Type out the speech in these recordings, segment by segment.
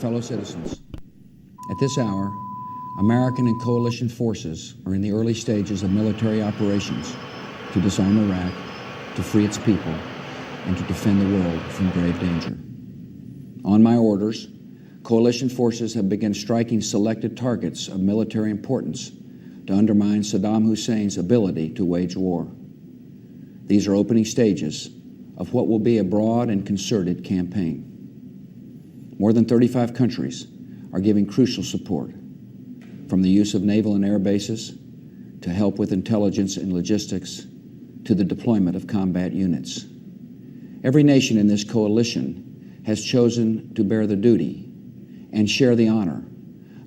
fellow citizens. At this hour, American and coalition forces are in the early stages of military operations to disarm Iraq, to free its people, and to defend the world from grave danger. On my orders, coalition forces have begun striking selected targets of military importance to undermine Saddam Hussein's ability to wage war. These are opening stages of what will be a broad and concerted campaign. More than 35 countries are giving crucial support, from the use of naval and air bases to help with intelligence and logistics to the deployment of combat units. Every nation in this coalition has chosen to bear the duty and share the honor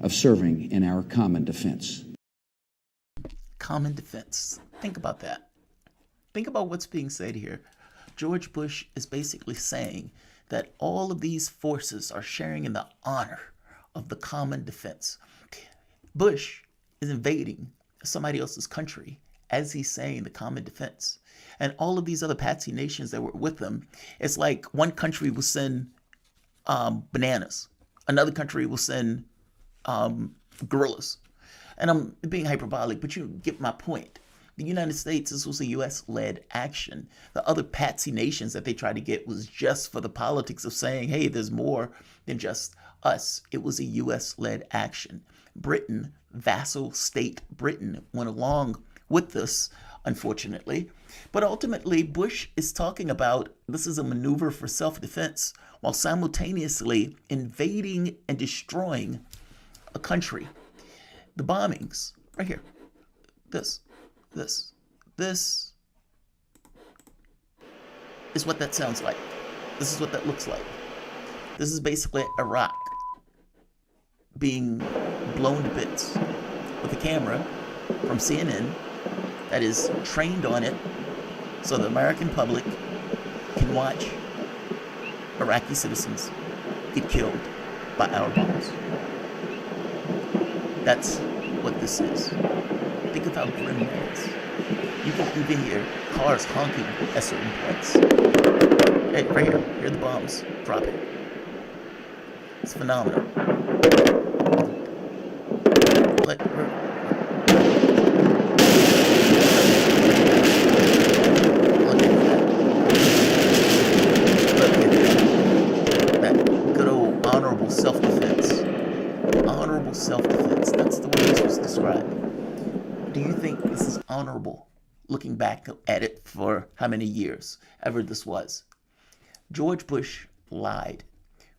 of serving in our common defense. Common defense. Think about that. Think about what's being said here. George Bush is basically saying that all of these forces are sharing in the honor of the common defense. Bush is invading somebody else's country as he's saying the common defense. And all of these other patsy nations that were with him, it's like one country will send bananas. Another country will send gorillas. And I'm being hyperbolic, but you get my point. The United States, this was a U.S.-led action. The other patsy nations that they tried to get was just for the politics of saying, hey, there's more than just us. It was a U.S.-led action. Britain, vassal state Britain, went along with this, unfortunately. But ultimately, Bush is talking about this is a maneuver for self-defense while simultaneously invading and destroying a country. The bombings, right here, this is what that sounds like. This is what that looks like. This is basically Iraq being blown to bits with a camera from CNN that is trained on it so the American public can watch Iraqi citizens get killed by our bombs. That's what this is. Think of how grim that is. You can even hear cars honking at certain points. Hey, right here. Hear the bombs dropping. It's phenomenal. Look at that. That good old honorable self-defense. Honorable self-defense. That's the way this was described. Do you think this is honorable? Looking back at it for how many years ever this was. George Bush lied.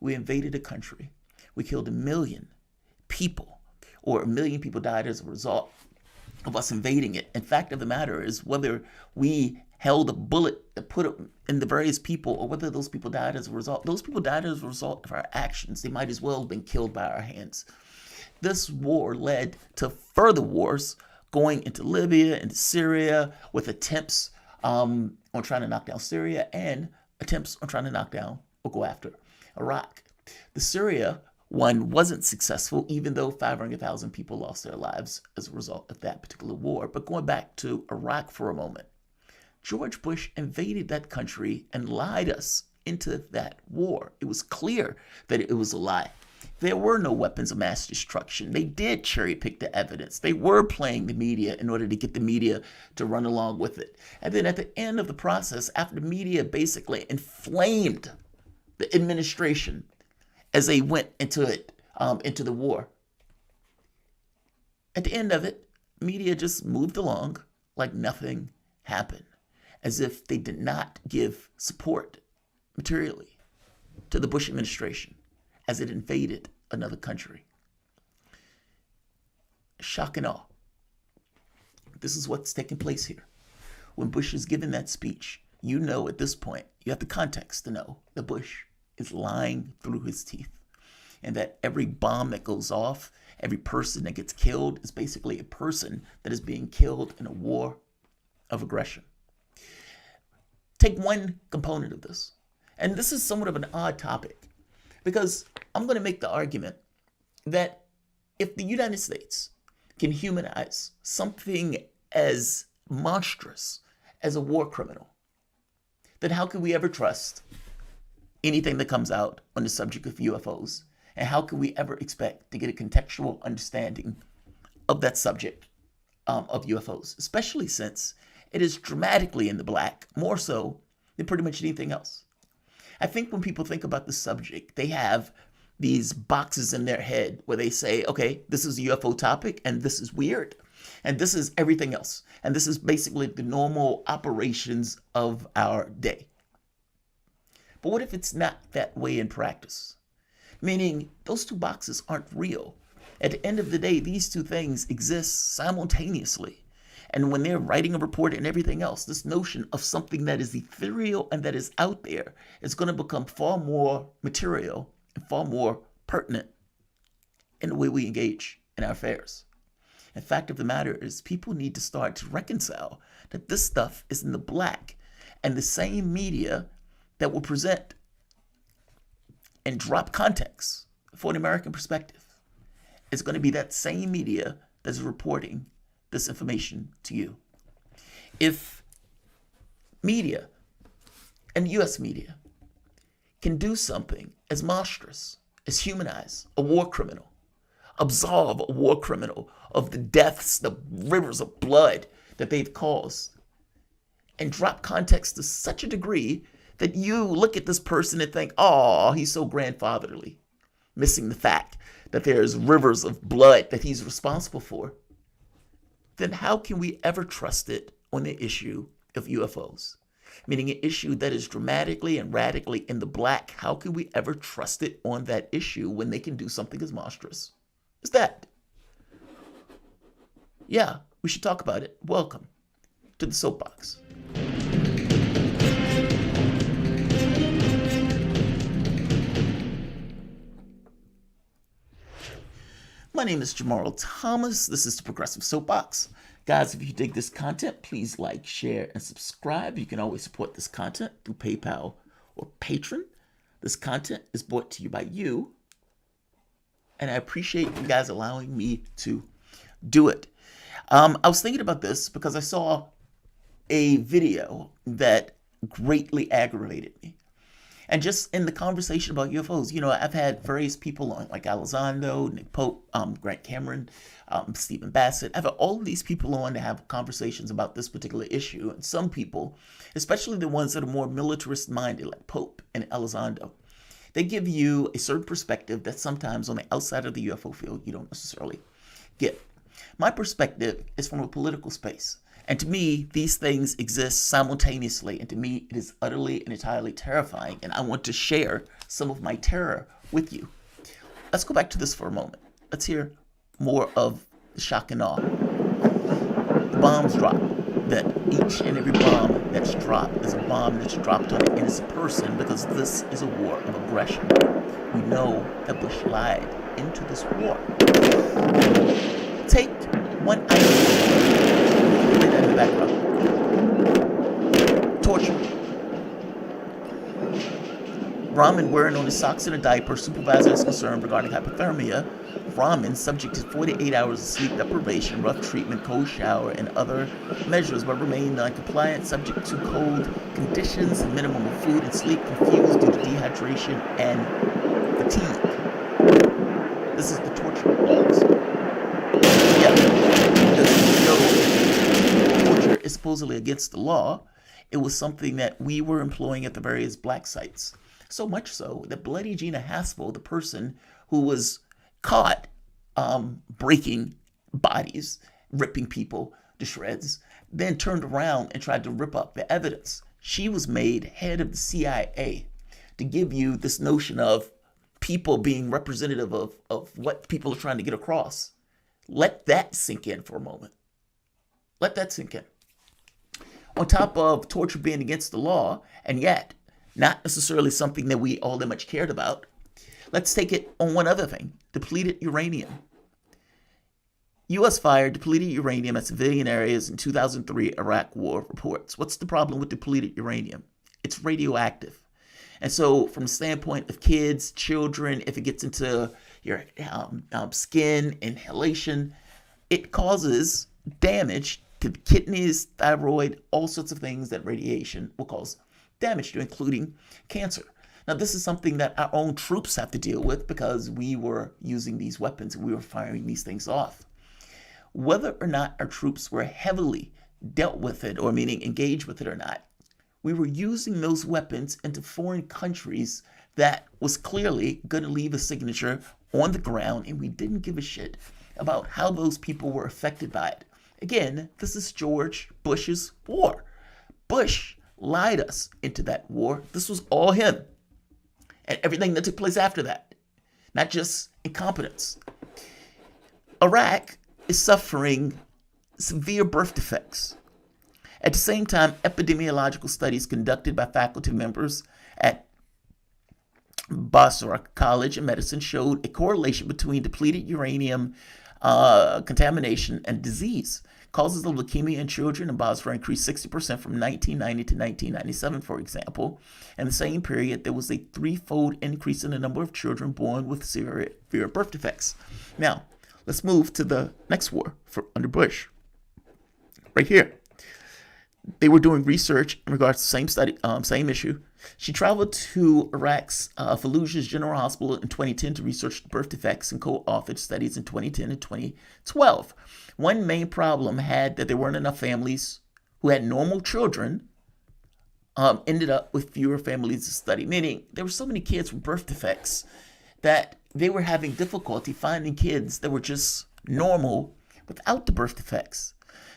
We invaded a country. We killed 1 million people, or 1 million people died as a result of us invading it. And fact of the matter is, whether we held a bullet that put it in the various people or whether those people died as a result, those people died as a result of our actions. They might as well have been killed by our hands. This war led to further wars going into Libya, into Syria, with attempts on trying to knock down Syria and attempts on trying to knock down or go after Iraq. The Syria one wasn't successful, even though 500,000 people lost their lives as a result of that particular war. But going back to Iraq for a moment, George Bush invaded that country and lied us into that war. It was clear that it was a lie. There were no weapons of mass destruction. They did cherry pick the evidence. They were playing the media in order to get the media to run along with it. And then at the end of the process, after the media basically inflamed the administration as they went into it, into the war, at the end of it, media just moved along like nothing happened, as if they did not give support materially to the Bush administration as it invaded another country. Shock and awe. This is what's taking place here. When Bush is giving that speech, you know at this point, you have the context to know that Bush is lying through his teeth, and that every bomb that goes off, every person that gets killed is basically a person that is being killed in a war of aggression. Take one component of this, and this is somewhat of an odd topic, because I'm going to make the argument that if the United States can humanize something as monstrous as a war criminal, then how can we ever trust anything that comes out on the subject of UFOs And how can we ever expect to get a contextual understanding of that subject of UFOs, especially since it is dramatically in the black, more so than pretty much anything else? I think when people think about the subject, they have these boxes in their head where they say, okay, this is a UFO topic and this is weird and this is everything else. And this is basically the normal operations of our day. But what if it's not that way in practice? Meaning those two boxes aren't real. At the end of the day, these two things exist simultaneously. And when they're writing a report and everything else, this notion of something that is ethereal and that is out there is going to become far more material and far more pertinent in the way we engage in our affairs. The fact of the matter is, people need to start to reconcile that this stuff is in the black, and the same media that will present and drop context for an American perspective is going to be that same media that's reporting this information to you. If media and U.S. media can do something as monstrous as humanize a war criminal, absolve a war criminal of the deaths, the rivers of blood that they've caused, and drop context to such a degree that you look at this person and think, oh, he's so grandfatherly, missing the fact that there's rivers of blood that he's responsible for, then how can we ever trust it on the issue of UFOs? Meaning an issue that is dramatically and radically in the black. How can we ever trust it on that issue when they can do something as monstrous as that? Yeah, we should talk about it. Welcome to the Soapbox. My name is Jamarl Thomas. This is the Progressive Soapbox. Guys, if you dig this content, please like, share, and subscribe. You can always support this content through PayPal or Patreon. This content is brought to you by you, and I appreciate you guys allowing me to do it. I was thinking about this because I saw a video that greatly aggravated me. And just in the conversation about UFOs, you know, I've had various people on, like Elizondo, Nick Pope, Grant Cameron, Stephen Bassett. I've had all of these people on to have conversations about this particular issue. And some people, especially the ones that are more militarist-minded, like Pope and Elizondo, they give you a certain perspective that sometimes on the outside of the UFO field you don't necessarily get. My perspective is from a political space. And to me, these things exist simultaneously. And to me, it is utterly and entirely terrifying. And I want to share some of my terror with you. Let's go back to this for a moment. Let's hear more of the shock and awe. The bombs drop. That each and every bomb that's dropped is a bomb that's dropped on an innocent person, because this is a war of aggression. We know that Bush lied into this war. Take one item. In the background. Torture. Rahman wearing on his socks and a diaper. Supervisor is concerned regarding hypothermia. Rahman subject to 48 hours of sleep deprivation, rough treatment, cold shower, and other measures, but remain non-compliant, subject to cold conditions, minimum of food and sleep, confused due to dehydration and fatigue. This is the torture logs. Yeah. Torture is supposedly against the law. It was something that we were employing at the various black sites. So much so that Bloody Gina Haspel, the person who was caught breaking bodies, ripping people to shreds, then turned around and tried to rip up the evidence. She was made head of the CIA to give you this notion of people being representative of what people are trying to get across. Let that sink in for a moment. Let that sink in. On top of torture being against the law, and yet not necessarily something that we all that much cared about, let's take it on one other thing: depleted uranium. U.S. fired depleted uranium at civilian areas in 2003 Iraq War reports. What's the problem with depleted uranium? It's radioactive. And so from the standpoint of kids, children, if it gets into your skin, inhalation, it causes damage to the kidneys, thyroid, all sorts of things that radiation will cause damage to, including cancer. Now, this is something that our own troops have to deal with because we were using these weapons and we were firing these things off. Whether or not our troops were heavily dealt with it, or meaning engaged with it or not, we were using those weapons into foreign countries that was clearly going to leave a signature on the ground, and we didn't give a shit about how those people were affected by it. Again, this is George Bush's war. Bush lied us into that war. This was all him. And everything that took place after that, not just incompetence. Iraq is suffering severe birth defects. At the same time, epidemiological studies conducted by faculty members at Basra College of Medicine showed a correlation between depleted uranium contamination and disease. Causes of leukemia in children in Basra increased 60% from 1990 to 1997, for example. In the same period, there was a threefold increase in the number of children born with severe birth defects. Now, let's move to the next war under Bush. Right here. They were doing research in regards to the same study, same issue. She traveled to Iraq's Fallujah's General Hospital in 2010 to research birth defects and co-authored studies in 2010 and 2012. One main problem had that there weren't enough families who had normal children ended up with fewer families to study, meaning there were so many kids with birth defects that they were having difficulty finding kids that were just normal without the birth defects.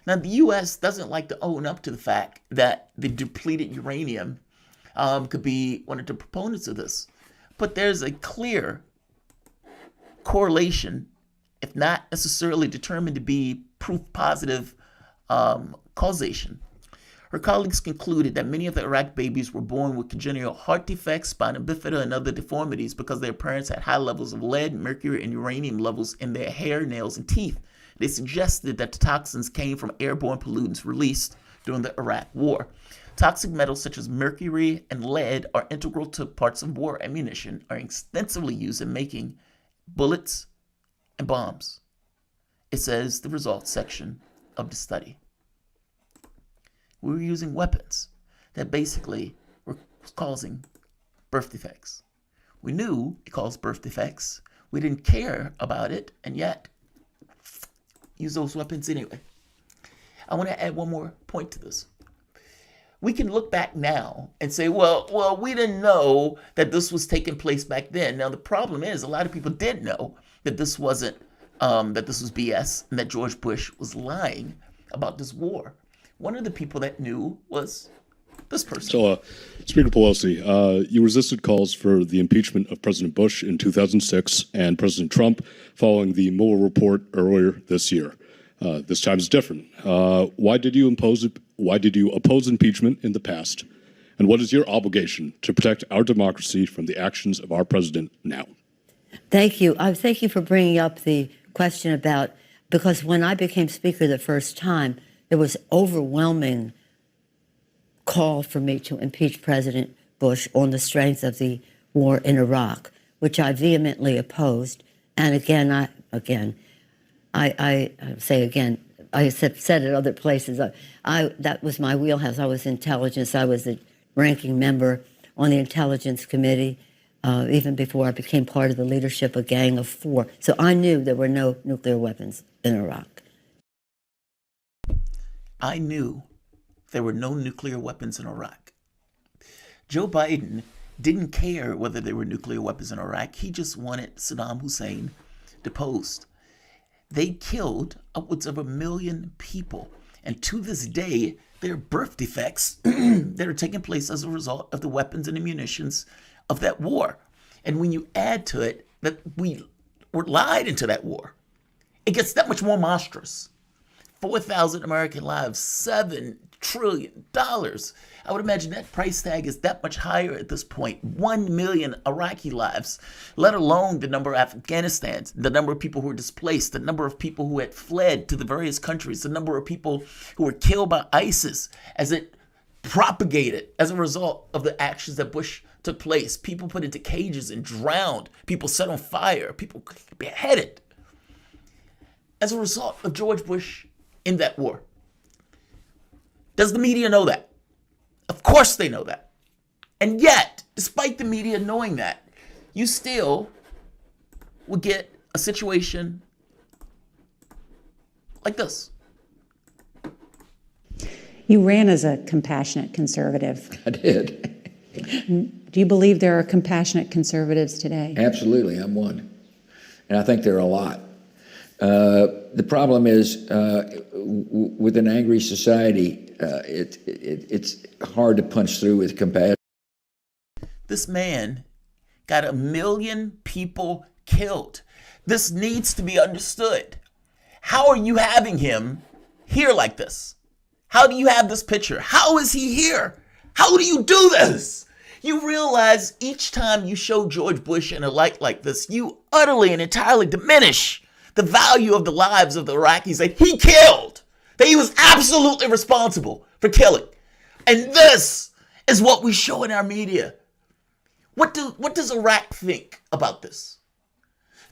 Now, the U.S. doesn't like to own up to the fact that the depleted uranium could be one of the proponents of this. But there's a clear correlation, if not necessarily determined to be proof positive causation. Her colleagues concluded that many of the Iraq babies were born with congenital heart defects, spina bifida, and other deformities because their parents had high levels of lead, mercury, and uranium levels in their hair, nails, and teeth. They suggested that the toxins came from airborne pollutants released during the Iraq War. Toxic metals such as mercury and lead are integral to parts of war ammunition, are extensively used in making bullets and bombs. It says the results section of the study. We were using weapons that basically were causing birth defects. We knew it caused birth defects. We didn't care about it, and yet use those weapons anyway. I want to add one more point to this. We can look back now and say, well, we didn't know that this was taking place back then. Now, the problem is a lot of people did know that this wasn't, that this was BS and that George Bush was lying about this war. One of the people that knew was this person. So, Speaker Pelosi, you resisted calls for the impeachment of President Bush in 2006 and President Trump following the Mueller report earlier this year. This time is different. Why did you oppose impeachment in the past? And what is your obligation to protect our democracy from the actions of our president now? Thank you. Thank you for bringing up the question about, because when I became Speaker the first time, there was overwhelming call for me to impeach President Bush on the strength of the war in Iraq, which I vehemently opposed. And again, I say again, I said it other places. That was my wheelhouse. I was intelligence. I was the ranking member on the Intelligence Committee, even before I became part of the leadership of Gang of Four. So I knew there were no nuclear weapons in Iraq. I knew there were no nuclear weapons in Iraq. Joe Biden didn't care whether there were nuclear weapons in Iraq. He just wanted Saddam Hussein deposed. They killed upwards of 1 million people. And to this day, there are birth defects that are taking place as a result of the weapons and the munitions of that war. And when you add to it that we were lied into that war, it gets that much more monstrous. 4,000 American lives, $7 trillion. I would imagine that price tag is that much higher at this point. 1 million Iraqi lives, let alone the number of Afghanistans, the number of people who were displaced, the number of people who had fled to the various countries, the number of people who were killed by ISIS as it propagated as a result of the actions that Bush took place. People put into cages and drowned, people set on fire, people beheaded as a result of George Bush in that war. Does the media know that? Of course they know that. And yet, Despite the media knowing that, you still will get a situation like this. You ran as a compassionate conservative. I did. Do you believe there are compassionate conservatives today? Absolutely, I'm one. And I think there are a lot. The problem is, with an angry society, it's hard to punch through with compassion. This man got 1 million people killed. This needs to be understood. How are you having him here like this? How do you have this picture? How is he here? How do you do this? You realize each time you show George Bush in a light like this, you utterly and entirely diminish the value of the lives of the Iraqis that he killed, that he was absolutely responsible for killing. And this is what we show in our media. What does Iraq think about this?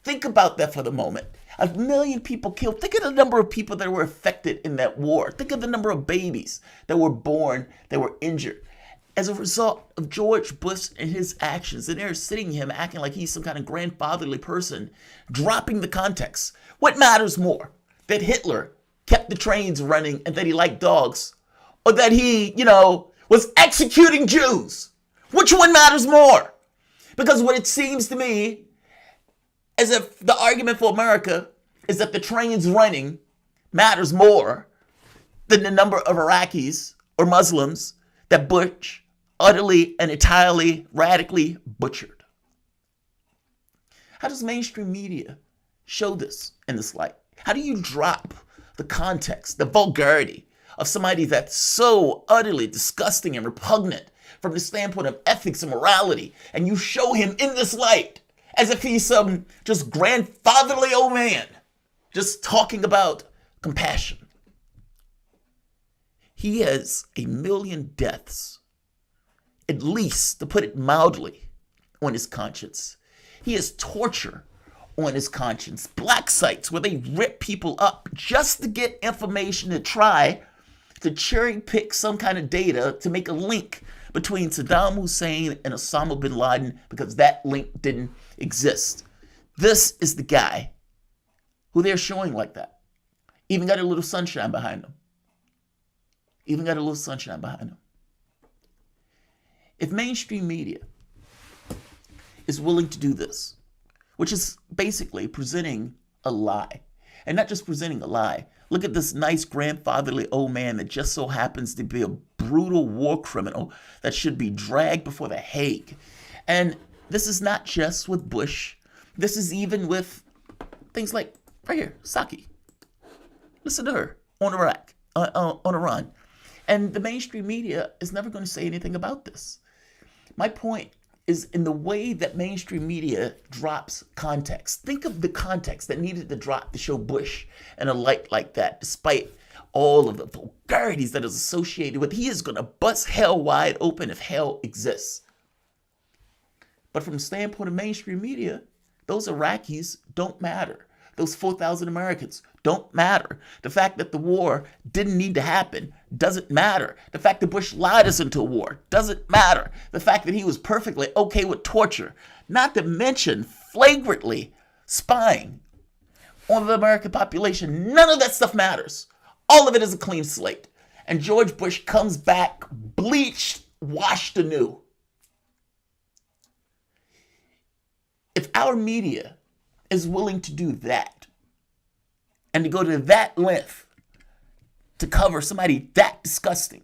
Think about that for the moment. 1 million people killed. Think of the number of people that were affected in that war. Think of the number of babies that were born, that were injured as a result of George Bush and his actions. And they're sitting him acting like he's some kind of grandfatherly person, dropping the context. What matters more? That Hitler kept the trains running and that he liked dogs? Or that he, was executing Jews? Which one matters more? Because what it seems to me as if the argument for America is that the trains running matters more than the number of Iraqis or Muslims that Bush utterly and entirely radically butchered. How does mainstream media show this in this light? How do you drop the context, the vulgarity of somebody that's so utterly disgusting and repugnant from the standpoint of ethics and morality, and you show him in this light as if he's some just grandfatherly old man just talking about compassion? He has 1 million deaths, at least, to put it mildly, on his conscience. He has torture on his conscience. Black sites where they rip people up just to get information to try to cherry pick some kind of data to make a link between Saddam Hussein and Osama bin Laden, because that link didn't exist. This is the guy who they're showing like that. Even got a little sunshine behind him. If mainstream media is willing to do this, which is basically presenting a lie, and not just presenting a lie, look at this nice grandfatherly old man that just so happens to be a brutal war criminal that should be dragged before the Hague. And this is not just with Bush. This is even with things like, right here, Psaki. Listen to her on Iraq, on Iran. And the mainstream media is never going to say anything about this. My point is in the way that mainstream media drops context. Think of the context that needed to drop to show Bush in a light like that, despite all of the vulgarities that is associated with. He is going to bust hell wide open if hell exists. But from the standpoint of mainstream media, those Iraqis don't matter. Those 4,000 Americans don't matter. The fact that the war didn't need to happen doesn't matter. The fact that Bush lied us into a war doesn't matter. The fact that he was perfectly okay with torture, not to mention flagrantly spying on the American population, none of that stuff matters. All of it is a clean slate. And George Bush comes back bleached, washed anew. If our media is willing to do that and to go to that length to cover somebody that disgusting,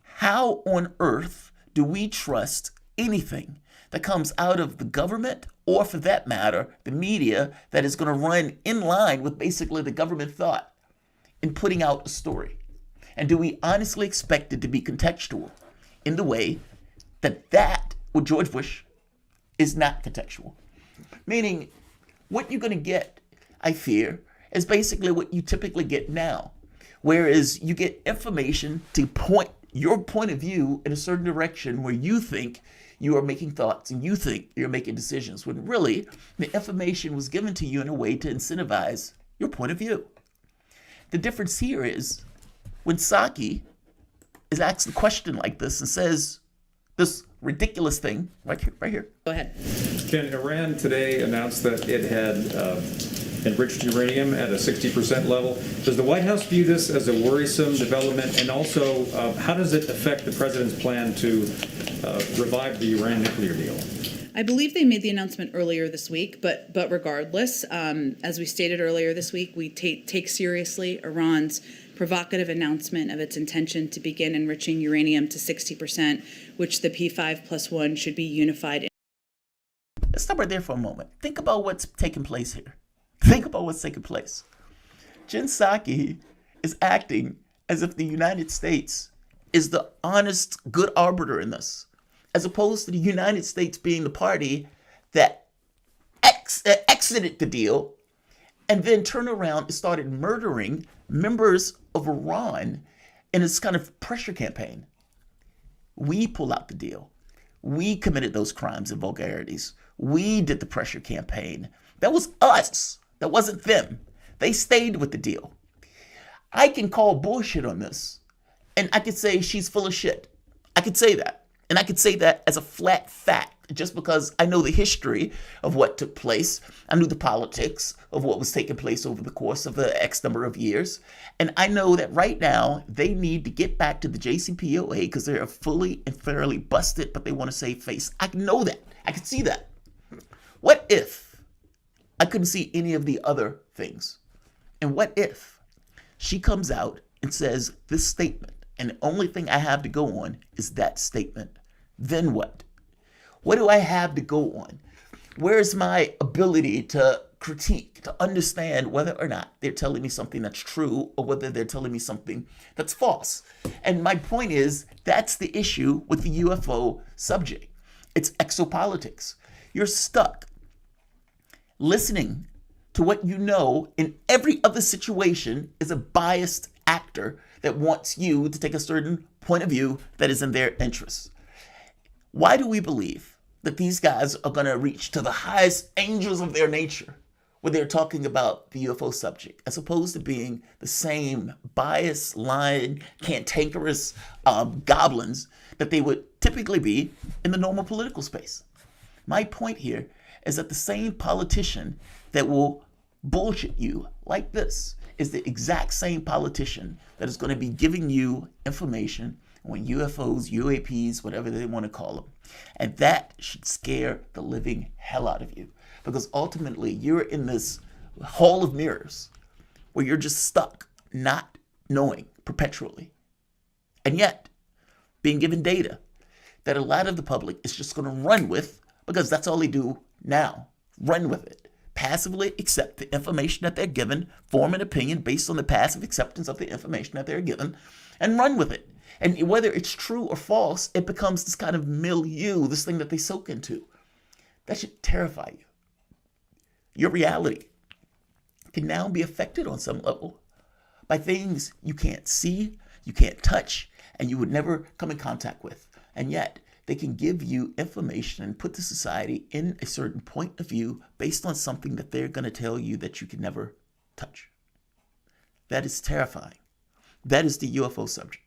how on earth do we trust anything that comes out of the government, or for that matter, the media, that is going to run in line with basically the government thought in putting out a story? And do we honestly expect it to be contextual in the way that with George Bush is not contextual? Meaning, what you're going to get, I fear, is basically what you typically get now. Whereas you get information to point your point of view in a certain direction where you think you are making thoughts and you think you're making decisions, when really the information was given to you in a way to incentivize your point of view. The difference here is when Psaki is asked a question like this and says, this ridiculous thing right here. Go ahead. Can Iran today announce that it had enriched uranium at a 60% level? Does the White House view this as a worrisome development? And also, how does it affect the president's plan to revive the Iran nuclear deal? I believe they made the announcement earlier this week, but regardless, as we stated earlier this week, we take seriously Iran's provocative announcement of its intention to begin enriching uranium to 60%, which the P5+1 should be unified in. Let's stop right there for a moment. Think about what's taking place here. Think about what's taking place. Jen Psaki is acting as if the United States is the honest, good arbiter in this, as opposed to the United States being the party that exited the deal and then turned around and started murdering members of Iran in this kind of pressure campaign. We pull out the deal. We committed those crimes and vulgarities. We did the pressure campaign. That was us. That wasn't them. They stayed with the deal. I can call bullshit on this, and I could say she's full of shit. I could say that. And I could say that as a flat fact, just because I know the history of what took place. I knew the politics of what was taking place over the course of the X number of years. And I know that right now they need to get back to the JCPOA because they are fully and fairly busted, but they want to save face. I know that. I can see that. What if I couldn't see any of the other things? And what if she comes out and says this statement, and the only thing I have to go on is that statement? Then what? What do I have to go on? Where's my ability to critique, to understand whether or not they're telling me something that's true or whether they're telling me something that's false? And my point is, that's the issue with the UFO subject. It's exopolitics. You're stuck listening to what you know in every other situation is a biased actor that wants you to take a certain point of view that is in their interest. Why do we believe that these guys are going to reach to the highest angels of their nature when they're talking about the UFO subject, as opposed to being the same biased, lying, cantankerous goblins that they would typically be in the normal political space? My point here is that the same politician that will bullshit you like this is the exact same politician that is going to be giving you information on UFOs, UAPs, whatever they want to call them. And that should scare the living hell out of you, because ultimately you're in this hall of mirrors where you're just stuck not knowing perpetually, and yet being given data that a lot of the public is just going to run with, because that's all they do now. Run with it. Passively accept the information that they're given, form an opinion based on the passive acceptance of the information that they're given, and run with it. And whether it's true or false, it becomes this kind of milieu, this thing that they soak into. That should terrify you. Your reality can now be affected on some level by things you can't see, you can't touch, and you would never come in contact with. And yet, they can give you information and put the society in a certain point of view based on something that they're going to tell you that you can never touch. That is terrifying. That is the UFO subject.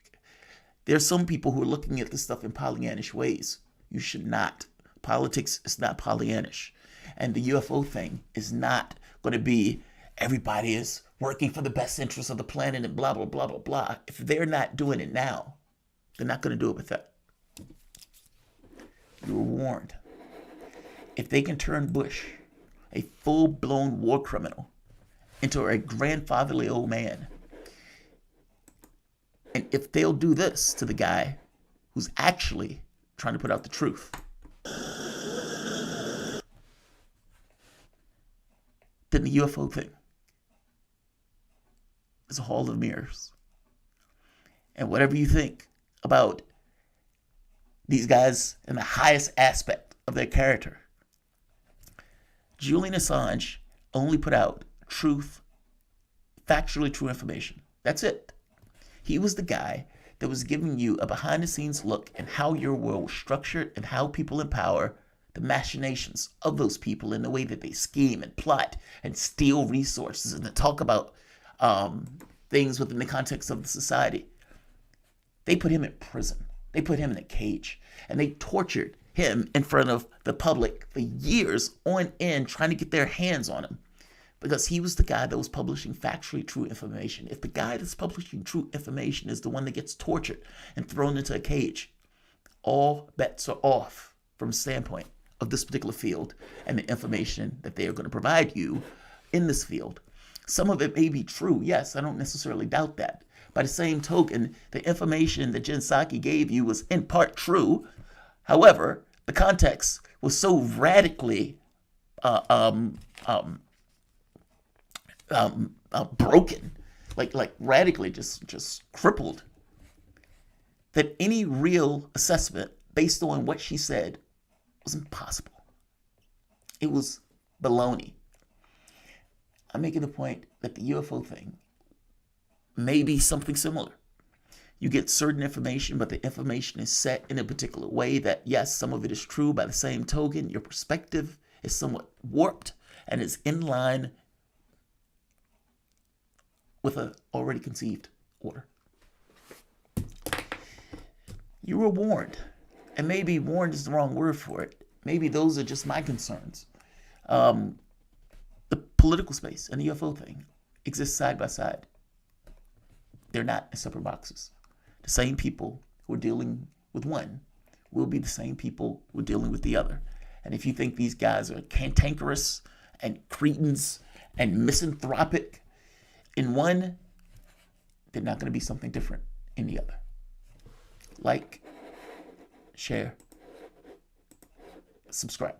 There are some people who are looking at this stuff in Pollyannish ways. You should not. Politics is not Pollyannish. And the UFO thing is not going to be everybody is working for the best interests of the planet and blah, blah, blah, blah, blah. If they're not doing it now, they're not going to do it with that. You were warned. If they can turn Bush, a full-blown war criminal, into a grandfatherly old man, and if they'll do this to the guy who's actually trying to put out the truth, then the UFO thing is a hall of mirrors. And whatever you think about these guys in the highest aspect of their character, Julian Assange only put out truth, factually true information. That's it. He was the guy that was giving you a behind-the-scenes look at how your world was structured and how people in power, the machinations of those people in the way that they scheme and plot and steal resources and to talk about things within the context of the society. They put him in prison. They put him in a cage and they tortured him in front of the public for years on end, trying to get their hands on him because he was the guy that was publishing factually true information. If the guy that's publishing true information is the one that gets tortured and thrown into a cage, all bets are off from a standpoint of this particular field and the information that they are going to provide you in this field. Some of it may be true. Yes, I don't necessarily doubt that. By the same token, the information that Jen Psaki gave you was in part true. However, the context was so radically broken, like radically just crippled, that any real assessment based on what she said was impossible. It was baloney. I'm making the point that the UFO thing may be something similar. You get certain information, but the information is set in a particular way that, yes, some of it is true. By the same token, your perspective is somewhat warped and is in line with an already conceived order. You were warned, and maybe warned is the wrong word for it. Maybe those are just my concerns. The political space and the UFO thing exist side by side. They're not in separate boxes. The same people who are dealing with one will be the same people who are dealing with the other. And if you think these guys are cantankerous and cretins and misanthropic in one, they're not going to be something different in the other. Like, share, subscribe.